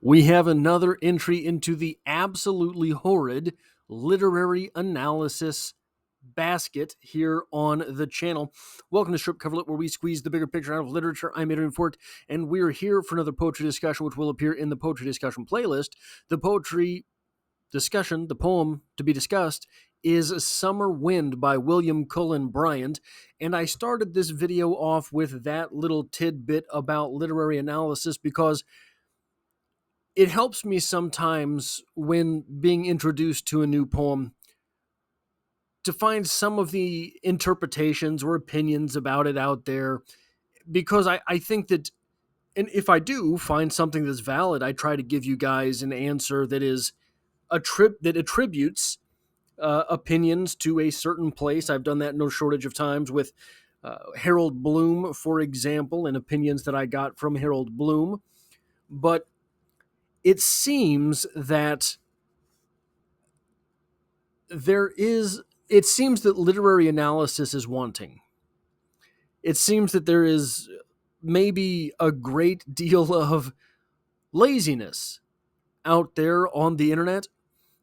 We have another entry into the absolutely horrid literary analysis basket here on the channel. Welcome to Strip Coverlet, where we squeeze the bigger picture out of literature. I'm Adrian Fort, and we're here for another poetry discussion, which will appear in the poetry discussion playlist. The poetry discussion, the poem to be discussed, is Summer Wind by William Cullen Bryant, and I started this video off with that little tidbit about literary analysis because it helps me sometimes when being introduced to a new poem to find some of the interpretations or opinions about it out there, because I think that, and if I do find something that's valid, I try to give you guys an answer that is that attributes opinions to a certain place. I've done that no shortage of times with Harold Bloom, for example, and opinions that I got from Harold Bloom. But it seems that it seems that literary analysis is wanting. It seems that there is maybe a great deal of laziness out there on the internet,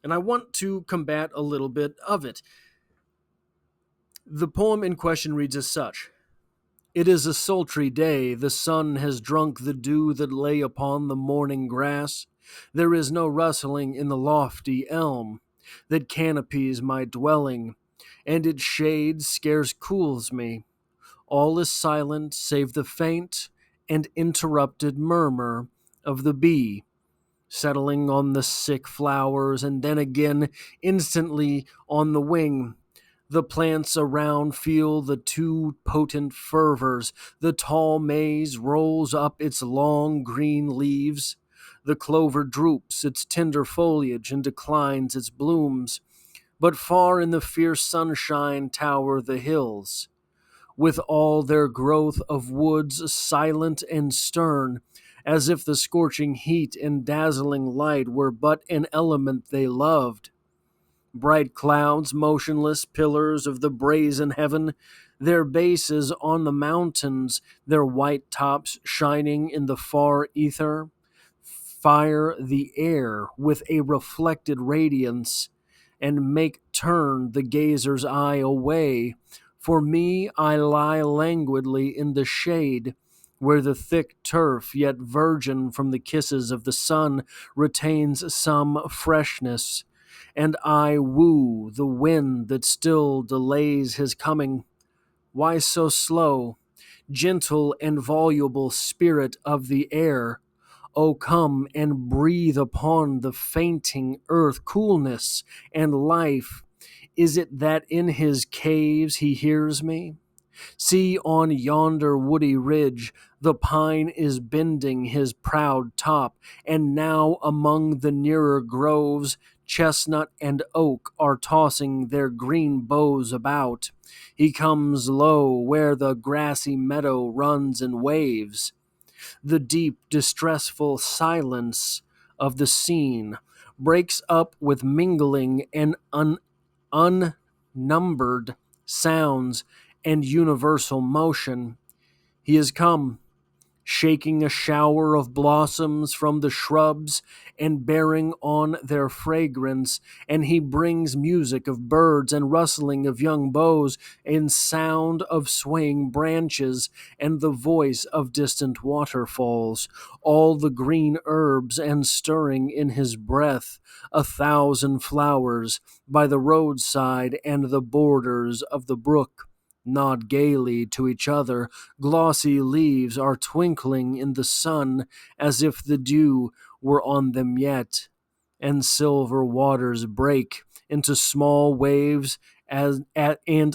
and I want to combat a little bit of it. The poem in question reads as such: It is a sultry day, the sun has drunk the dew that lay upon the morning grass. There is no rustling in the lofty elm that canopies my dwelling, and its shade scarce cools me. All is silent save the faint and interrupted murmur of the bee settling on the sick flowers and then again instantly on the wing. The plants around feel the too potent fervors. The tall maize rolls up its long green leaves. The clover droops its tender foliage and declines its blooms. But far in the fierce sunshine tower the hills, with all their growth of woods silent and stern, as if the scorching heat and dazzling light were but an element they loved. Bright clouds, motionless pillars of the brazen heaven, their bases on the mountains, their white tops shining in the far ether, fire the air with a reflected radiance, and make turn the gazer's eye away. For me, I lie languidly in the shade, where the thick turf, yet virgin from the kisses of the sun, retains some freshness, and I woo the wind that still delays his coming. Why so slow? Gentle and voluble spirit of the air, O come and breathe upon the fainting earth coolness and life. Is it that in his caves he hears me? See on yonder woody ridge, the pine is bending his proud top, and now among the nearer groves, chestnut and oak are tossing their green boughs about. He comes low where the grassy meadow runs in waves. The deep, distressful silence of the scene breaks up with mingling and unnumbered sounds and universal motion. He has come, shaking a shower of blossoms from the shrubs and bearing on their fragrance, and he brings music of birds and rustling of young boughs and sound of swaying branches and the voice of distant waterfalls, all the green herbs and stirring in his breath, 1,000 flowers by the roadside and the borders of the brook nod gaily to each other. Glossy leaves are twinkling in the sun as if the dew were on them yet, and silver waters break into small waves and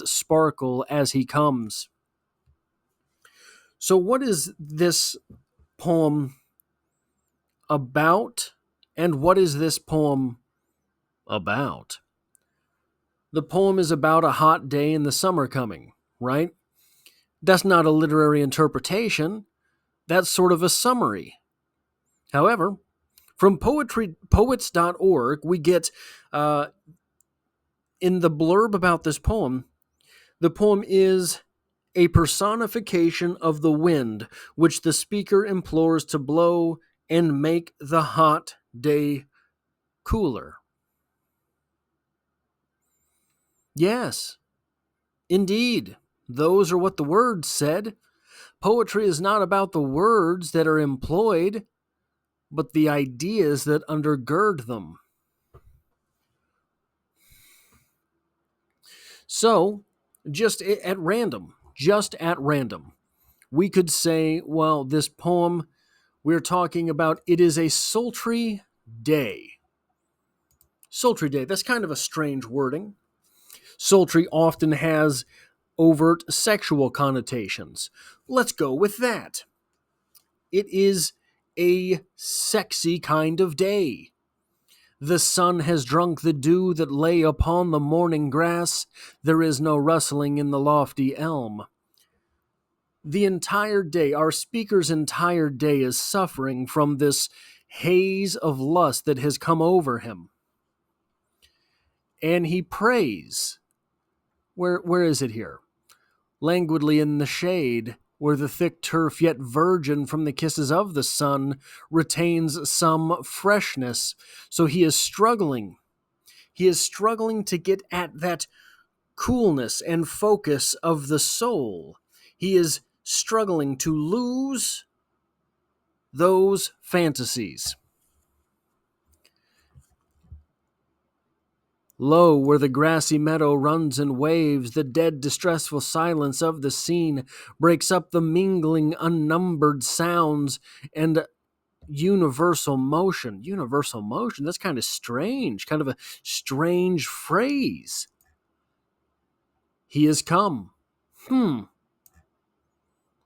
sparkle as he comes. So, what is this poem about, and what is this poem about? The poem is about a hot day in the summer coming, right? That's not a literary interpretation. That's sort of a summary. However, from poets.org, we get in the blurb about this poem, the poem is a personification of the wind, which the speaker implores to blow and make the hot day cooler. Yes, indeed, those are what the words said. Poetry is not about the words that are employed, but the ideas that undergird them. So, just at random, we could say, well, this poem we're talking about, it is a sultry day. Sultry day, that's kind of a strange wording. Sultry often has overt sexual connotations. Let's go with that. It is a sexy kind of day. The sun has drunk the dew that lay upon the morning grass. There is no rustling in the lofty elm. The entire day, our speaker's entire day is suffering from this haze of lust that has come over him. And he prays. Where is it here? Languidly in the shade, where the thick turf, yet virgin from the kisses of the sun, retains some freshness. So he is struggling. He is struggling to get at that coolness and focus of the soul. He is struggling to lose those fantasies. Lo, where the grassy meadow runs in waves, the dead, distressful silence of the scene breaks up the mingling, unnumbered sounds and universal motion. Universal motion, that's kind of strange, kind of a strange phrase. He has come.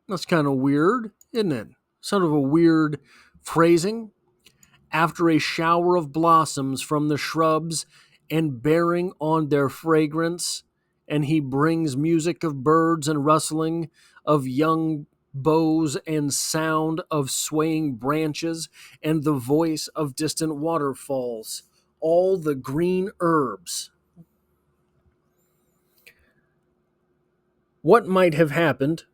That's kind of weird, isn't it? Sort of a weird phrasing. After a shower of blossoms from the shrubs and bearing on their fragrance, and he brings music of birds and rustling of young boughs and sound of swaying branches and the voice of distant waterfalls, all the green herbs. What might have happened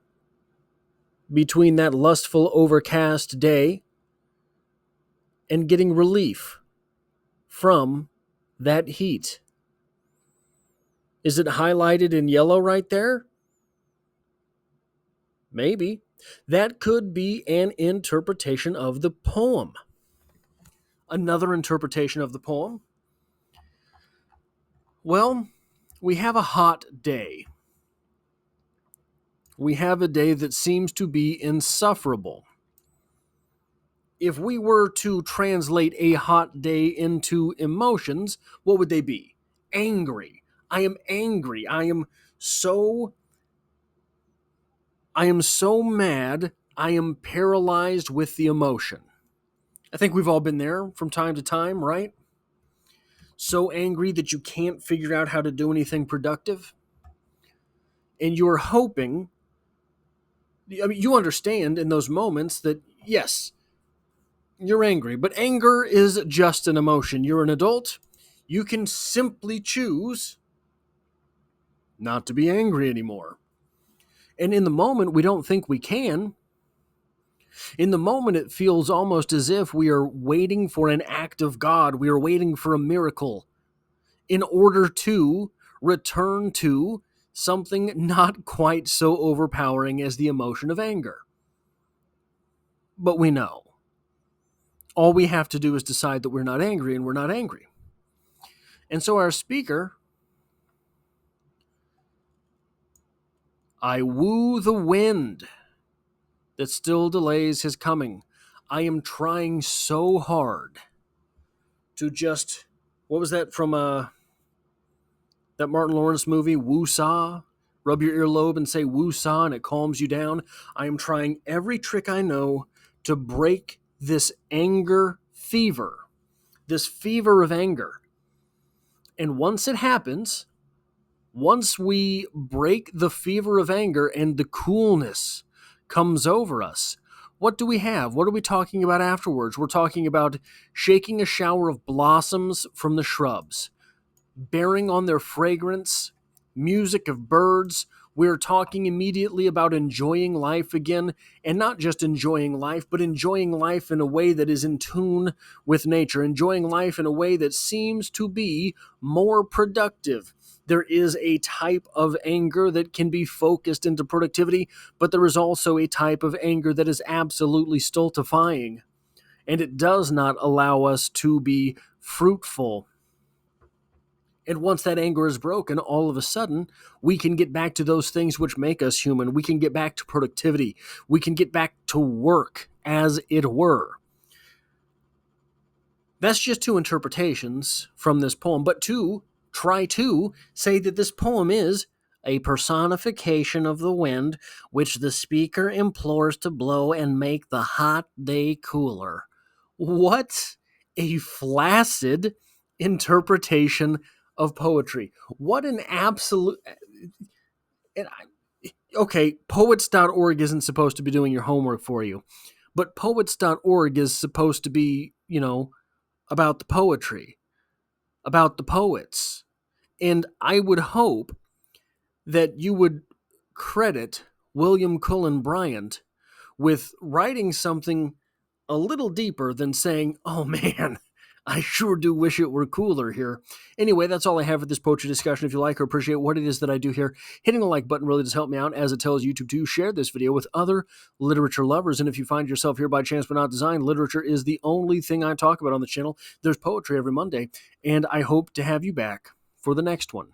between that lustful, overcast day and getting relief from that heat? Is it highlighted in yellow right there? Maybe. That could be an interpretation of the poem. Another interpretation of the poem. Well, we have a hot day. We have a day that seems to be insufferable. If we were to translate a hot day into emotions, what would they be? Angry. I am angry. I am so mad. I am paralyzed with the emotion. I think we've all been there from time to time, right? So angry that you can't figure out how to do anything productive. And you're hoping, you understand in those moments that, yes, you're angry, but anger is just an emotion. You're an adult. You can simply choose not to be angry anymore. And in the moment, we don't think we can. In the moment, it feels almost as if we are waiting for an act of God. We are waiting for a miracle in order to return to something not quite so overpowering as the emotion of anger. But we know. All we have to do is decide that we're not angry, and we're not angry. And so our speaker, I woo the wind that still delays his coming. I am trying so hard to just, what was that from that Martin Lawrence movie, Woo-saw? Rub your earlobe and say woo-saw and it calms you down. I am trying every trick I know to break this anger fever, this fever of anger. And once it happens, once we break the fever of anger and the coolness comes over us, what do we have? What are we talking about afterwards? We're talking about shaking a shower of blossoms from the shrubs, bearing on their fragrance, music of birds, We're talking immediately about enjoying life again, and not just enjoying life, but enjoying life in a way that is in tune with nature, enjoying life in a way that seems to be more productive. There is a type of anger that can be focused into productivity, but there is also a type of anger that is absolutely stultifying, and it does not allow us to be fruitful. And once that anger is broken, all of a sudden, we can get back to those things which make us human. We can get back to productivity. We can get back to work, as it were. That's just two interpretations from this poem, but try to say that this poem is a personification of the wind, which the speaker implores to blow and make the hot day cooler. What a flaccid interpretation of poetry. What an absolute. Okay, poets.org isn't supposed to be doing your homework for you, but poets.org is supposed to be, about the poetry, about the poets. And I would hope that you would credit William Cullen Bryant with writing something a little deeper than saying, oh man, I sure do wish it were cooler here. Anyway, that's all I have for this poetry discussion. If you like or appreciate what it is that I do here, hitting the like button really does help me out, as it tells YouTube to share this video with other literature lovers. And if you find yourself here by chance but not design, literature is the only thing I talk about on the channel. There's poetry every Monday, and I hope to have you back for the next one.